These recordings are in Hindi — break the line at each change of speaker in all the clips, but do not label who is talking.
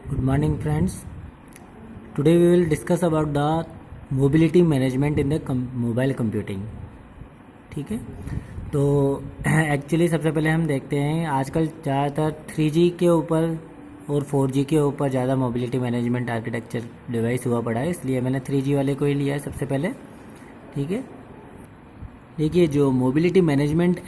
Good morning, friends. Today we will discuss about the mobility management in the mobile computing. ठीक है, तो एक्चुअली सबसे पहले हम देखते हैं आजकल ज़्यादातर 3G के ऊपर और 4G के ऊपर ज़्यादा मोबिलिटी मैनेजमेंट आर्किटेक्चर डिवाइस हुआ पड़ा है, इसलिए मैंने 3G वाले को ही लिया है सबसे पहले। ठीक है, देखिए जो मोबिलिटी मैनेजमेंट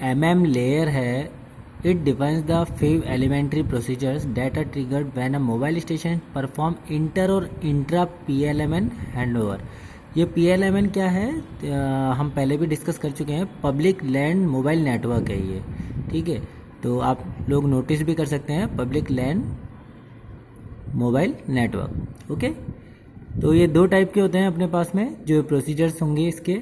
लेयर है, it defines the 5 elementary procedures that are triggered when a mobile station perform inter और intra PLMN handover। ये PLMN क्या है, हम पहले भी डिस्कस कर चुके हैं। पब्लिक लैंड मोबाइल नेटवर्क है ये। ठीक है, तो आप लोग नोटिस भी कर सकते हैं public land mobile network. Okay, तो ये दो टाइप के होते हैं अपने पास में जो प्रोसीजर्स होंगे इसके।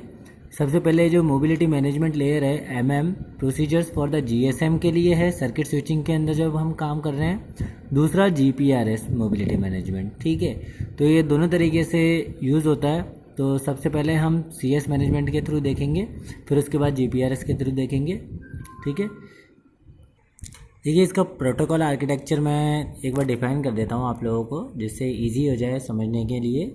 सबसे पहले जो मोबिलिटी मैनेजमेंट लेयर है प्रोसीजर्स फॉर द जीएसएम के लिए है, सर्किट स्विचिंग के अंदर जब हम काम कर रहे हैं। दूसरा जीपीआरएस मोबिलिटी मैनेजमेंट। ठीक है, तो ये दोनों तरीके से यूज़ होता है। तो सबसे पहले हम सीएस मैनेजमेंट के थ्रू देखेंगे, फिर उसके बाद जीपीआरएस के थ्रू देखेंगे। ठीक है, देखिए इसका प्रोटोकॉल आर्किटेक्चर मैं एक बार डिफाइन कर देता हूँ आप लोगों को, जिससे ईजी हो जाए समझने के लिए।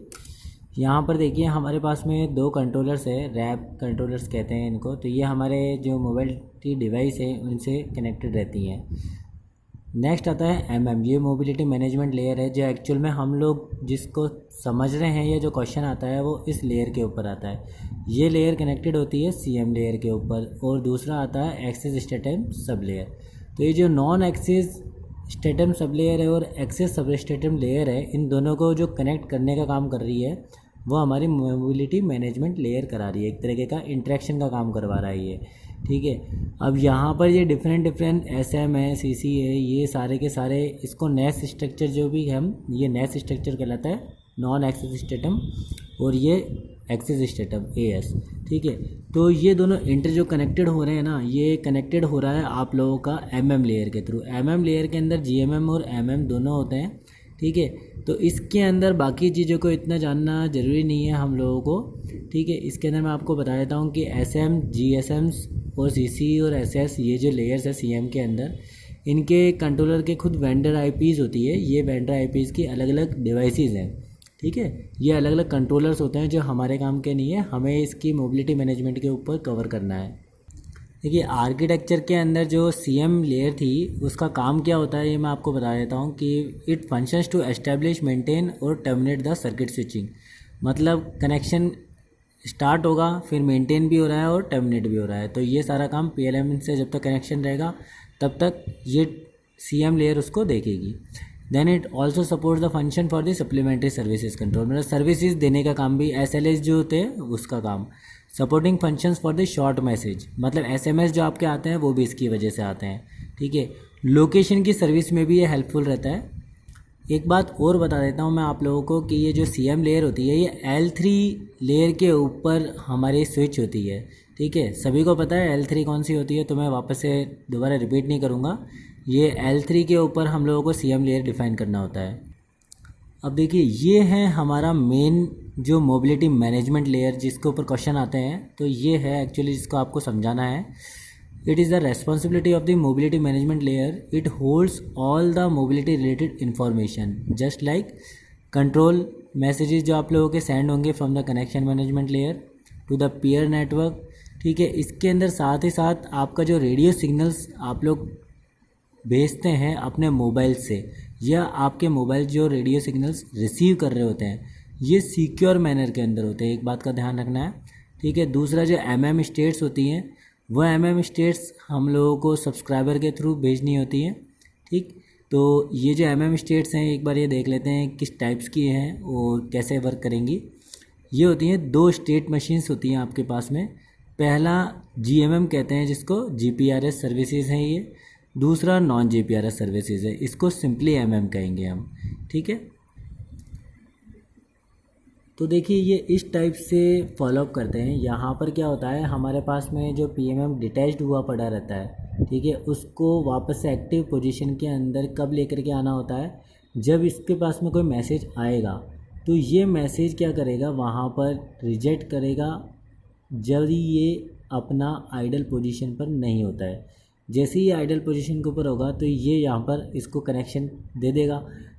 यहाँ पर देखिए हमारे पास में दो कंट्रोलर्स है, रैप कंट्रोलर्स कहते हैं इनको। तो ये हमारे जो मोबाइल की डिवाइस है उनसे कनेक्टेड रहती हैं। नेक्स्ट आता है ये मोबिलिटी मैनेजमेंट लेयर है, जो एक्चुअल में हम लोग जिसको समझ रहे हैं, या जो क्वेश्चन आता है वो इस लेयर के ऊपर आता है। ये लेयर कनेक्टेड होती है सीएम लेयर के ऊपर। और दूसरा आता है एक्सेस स्टेटम सब लेयर। तो ये जो non access stratum sub layer है और एक्सेस सब स्टेटम लेयर है, इन दोनों को जो कनेक्ट करने का काम कर रही है वो हमारी मोबिलिटी मैनेजमेंट लेयर करा रही है। एक तरीके का इंटरेक्शन का काम करवा रहा है ये। ठीक है, अब यहाँ पर ये डिफरेंट एसएम है, सीसी है, ये सारे के सारे इसको नेस स्ट्रक्चर जो भी हम, ये नेस स्ट्रक्चर कहलाता है, नॉन एक्सेस स्टेटम, और ये एक्सेस स्टेटम एएस। ठीक है, तो ये दोनों इंटर जो कनेक्टेड हो रहे हैं ना, ये कनेक्टेड हो रहा है आप लोगों का लेयर के थ्रू। लेयर के अंदर जीएमएम और दोनों होते हैं। ठीक है, तो इसके अंदर बाकी चीज़ों को इतना जानना ज़रूरी नहीं है हम लोगों को। ठीक है, इसके अंदर मैं आपको बता देता हूँ कि एसएम, जीएसएम्स और सीसी और एसएस, ये जो लेयर्स है सीएम के अंदर, इनके कंट्रोलर के खुद वेंडर आईपीज़ होती है। ये वेंडर आईपीज़ की अलग अलग डिवाइसेस हैं। ठीक है, ये अलग अलग कंट्रोलर्स होते हैं जो हमारे काम के नहीं है, हमें इसकी मोबिलिटी मैनेजमेंट के ऊपर कवर करना है। देखिए आर्किटेक्चर के अंदर जो सीएम लेयर थी उसका काम क्या होता है, ये मैं आपको बता देता हूँ कि it functions to establish, maintain और टर्मिनेट द सर्किट स्विचिंग। मतलब कनेक्शन स्टार्ट होगा, फिर मेंटेन भी हो रहा है और टर्मिनेट भी हो रहा है। तो ये सारा काम पीएलएम से जब तक कनेक्शन रहेगा तब तक ये सीएम लेयर उसको देखेगी। Then it also support the function for the supplementary services control, मतलब सर्विसेज देने का काम भी एसएलएस जो होते हैं उसका काम। Supporting functions for the short message, मतलब एसएमएस जो आपके आते हैं वो भी इसकी वजह से आते हैं। ठीक है, लोकेशन की सर्विस में भी ये हेल्पफुल रहता है। एक बात और बता देता हूँ मैं आप लोगों को कि ये जो सीएम लेयर होती है ये L3 लेयर के ऊपर हमारी स्विच होती है। ठीक है, सभी को पता है L3 कौन सी होती है, तो मैं वापस से दोबारा रिपीट नहीं करूँगा। ये L3 के ऊपर हम लोगों को सीएम लेयर डिफाइन करना होता है। अब देखिए ये है हमारा मेन जो मोबिलिटी मैनेजमेंट लेयर जिसके ऊपर क्वेश्चन आते हैं, तो ये है एक्चुअली जिसको आपको समझाना है। It is the responsibility of the mobility management layer. It holds all the mobility related information, just like control messages जो आप लोगों के सेंड होंगे from the connection management layer to the peer network. ठीक है, इसके अंदर साथ ही साथ आपका जो रेडियो सिग्नल्स आप लोग भेजते हैं अपने मोबाइल से, या आपके मोबाइल जो रेडियो सिग्नल्स रिसीव कर रहे होते हैं, ये सिक्योर मैनर के अंदर होते हैं। एक बात का ध्यान रखना है। ठीक है, दूसरा जो स्टेट्स होती हैं वह स्टेट्स हम लोगों को सब्सक्राइबर के थ्रू भेजनी होती हैं। ठीक, तो ये जो स्टेट्स हैं एक बार ये देख लेते हैं किस टाइप्स की हैं और कैसे वर्क करेंगी। ये होती हैं दो स्टेट मशीन्स होती हैं आपके पास में। पहला जीएमएम कहते हैं जिसको, जीपीआरएस सर्विसेज हैं ये। दूसरा नॉन जीपीआरएस सर्विसेज है, इसको सिंपली कहेंगे हम। ठीक है, तो देखिए ये इस टाइप से फॉलोअप करते हैं। यहाँ पर क्या होता है, हमारे पास में जो पीएमएम डिटैच्ड हुआ पड़ा रहता है, ठीक है, उसको वापस से एक्टिव पोजीशन के अंदर कब लेकर के आना होता है, जब इसके पास में कोई मैसेज आएगा। तो ये मैसेज क्या करेगा, वहाँ पर रिजेक्ट करेगा जब ये अपना आइडल पोजीशन पर नहीं होता है। जैसे ही आइडल पोजीशन के ऊपर होगा तो ये यहाँ पर इसको कनेक्शन दे देगा।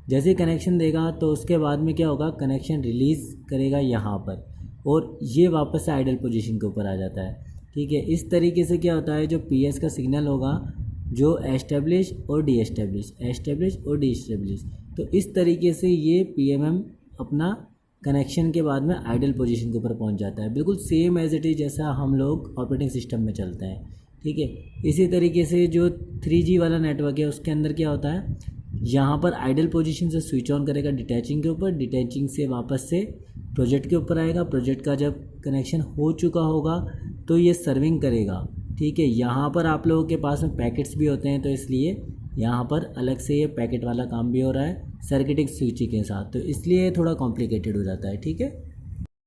जैसे ही कनेक्शन देगा तो उसके बाद में क्या होगा, कनेक्शन रिलीज़ करेगा यहाँ पर और ये वापस से आइडल पोजीशन के ऊपर आ जाता है। ठीक है, इस तरीके से क्या होता है, जो पीएस का सिग्नल होगा जो एस्टेब्लिश और डी एस्टेब्लिश, एस्टेब्लिश और डी एस्टेब्लिश, तो इस तरीके से ये पीएमएम अपना कनेक्शन के बाद में आइडल पोजीशन के ऊपर पहुंच जाता है, बिल्कुल सेम एज इट इज़ जैसा हम लोग ऑपरेटिंग सिस्टम में चलते हैं। ठीक है, इसी तरीके से जो 3G वाला नेटवर्क है उसके अंदर क्या होता है, यहाँ पर आइडल पोजीशन से स्विच ऑन करेगा डिटैचिंग के ऊपर, डिटैचिंग से वापस से प्रोजेक्ट के ऊपर आएगा, प्रोजेक्ट का जब कनेक्शन हो चुका होगा तो ये सर्विंग करेगा। ठीक है, यहाँ पर आप लोगों के पास में पैकेट्स भी होते हैं तो इसलिए यहाँ पर अलग से ये पैकेट वाला काम भी हो रहा है सर्किटिंग स्विचिंग के साथ, तो इसलिए थोड़ा कॉम्प्लिकेटेड हो जाता है। ठीक है।